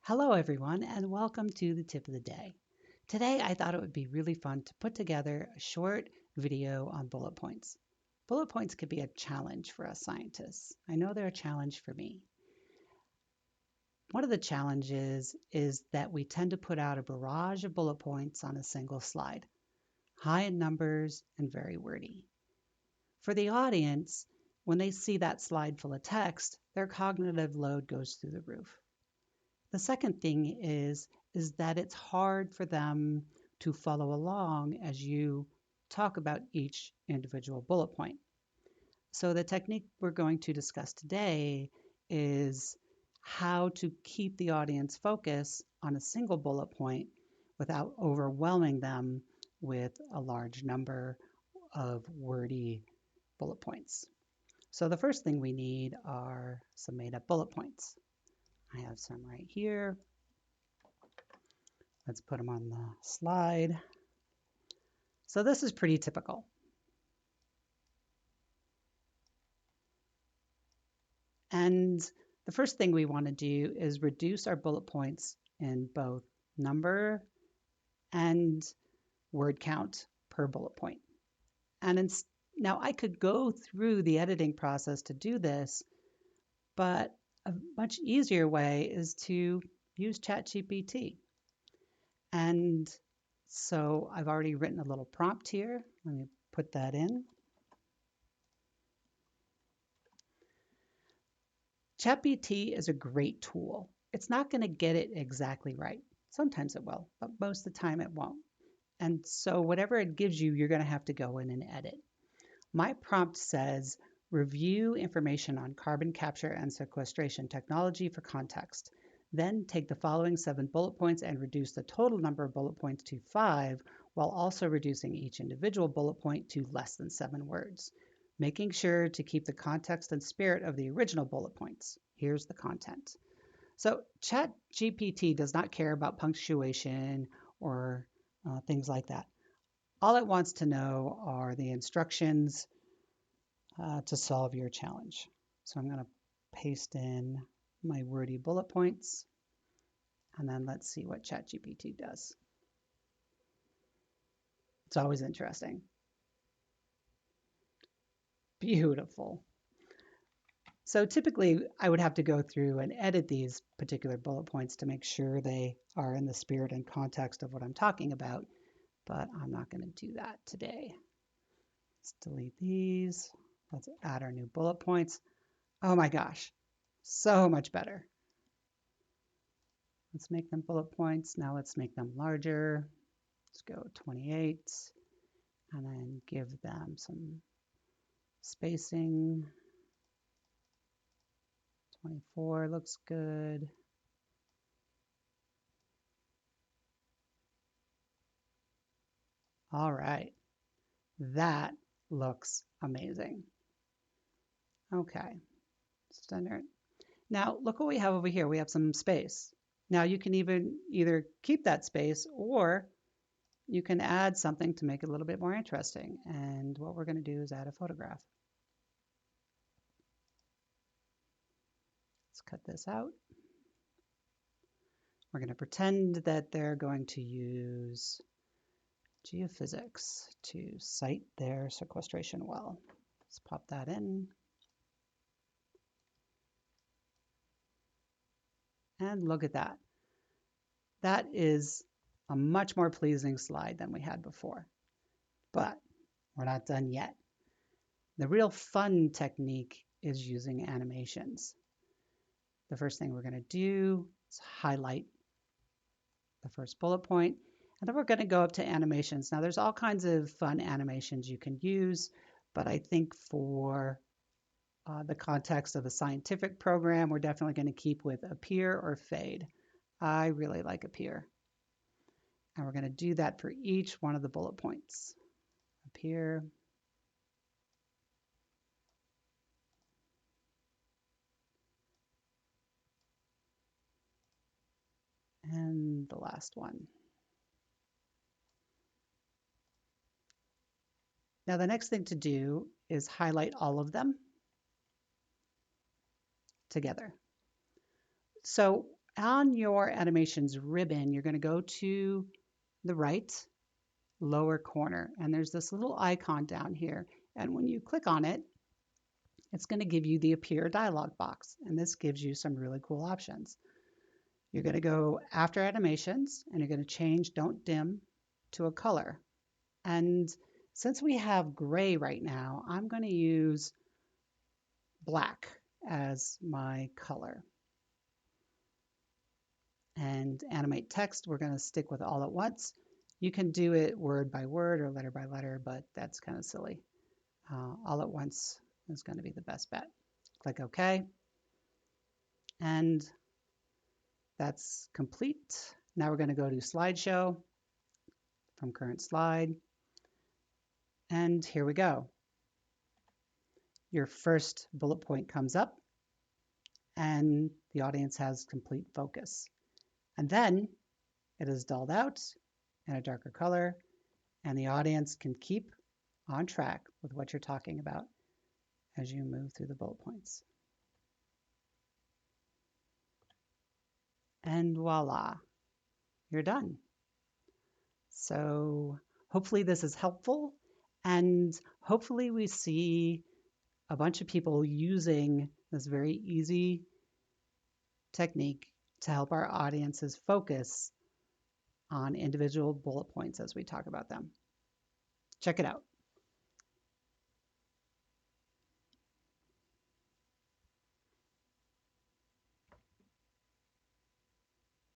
Hello, everyone, and welcome to the tip of the day. Today, I thought it would be really fun to put together a short video on bullet points. Bullet points could be a challenge for us scientists. I know they're a challenge for me. One of the challenges is that we tend to put out a barrage of bullet points on a single slide, high in numbers and very wordy. For the audience, when they see that slide full of text, their cognitive load goes through the roof. The second thing is that it's hard for them to follow along as you talk about each individual bullet point. So the technique we're going to discuss today is how to keep the audience focus on a single bullet point without overwhelming them with a large number of wordy bullet points. So the first thing we need are some made up bullet points. I have some right here. Let's put them on the slide. So this is pretty typical. And the first thing we want to do is reduce our bullet points in both number and word count per bullet point. And now I could go through the editing process to do this, but a much easier way is to use ChatGPT. And so I've already written a little prompt here. Let me put that in. ChatGPT is a great tool. It's not going to get it exactly right. Sometimes it will, but most of the time it won't. And so whatever it gives you, you're going to have to go in and edit. My prompt says, review information on carbon capture and sequestration technology for context. Then take the following 7 bullet points and reduce the total number of bullet points to 5, while also reducing each individual bullet point to less than 7 words, making sure to keep the context and spirit of the original bullet points. Here's the content. So ChatGPT does not care about punctuation or things like that. All it wants to know are the instructions to solve your challenge. So I'm going to paste in my wordy bullet points, and then let's see what ChatGPT does. It's always interesting. Beautiful. So typically I would have to go through and edit these particular bullet points to make sure they are in the spirit and context of what I'm talking about, but I'm not going to do that today. Let's delete these. Let's add our new bullet points. Oh my gosh, so much better. Let's make them bullet points. Now let's make them larger. Let's go 28 and then give them some spacing. 24 looks good. All right, that looks amazing. Okay, standard. Now look what we have over here. We have some space. Now you can either keep that space or you can add something to make it a little bit more interesting. And what we're going to do is add a photograph. Let's cut this out. We're going to pretend that they're going to use geophysics to site their sequestration well. Let's pop that in. And look at that. That is a much more pleasing slide than we had before. But we're not done yet. The real fun technique is using animations. The first thing we're going to do is highlight the first bullet point, and then we're going to go up to animations. Now there's all kinds of fun animations you can use, but I think for the context of a scientific program, we're definitely going to keep with appear or fade. I really like appear. And we're going to do that for each one of the bullet points. Appear. And the last one. Now the next thing to do is highlight all of them together. So On your animations ribbon, you're going to go to the right lower corner, and there's this little icon down here. And when you click on it, it's going to give you the Appear dialog box, and this gives you some really cool options. You're going to go after animations, and you're going to change Don't Dim to a color. And since we have gray right now, I'm going to use black as my color. And animate text, we're going to stick with all at once. You can do it word by word or letter by letter, but that's kind of silly. All at once is going to be the best bet. Click OK. And that's complete. Now we're going to go to slideshow from current slide. And here we go. Your first bullet point comes up and the audience has complete focus. And then it is dulled out in a darker color and the audience can keep on track with what you're talking about as you move through the bullet points. And voila, you're done. So hopefully this is helpful, and hopefully we see a bunch of people using this very easy technique to help our audiences focus on individual bullet points as we talk about them. Check it out.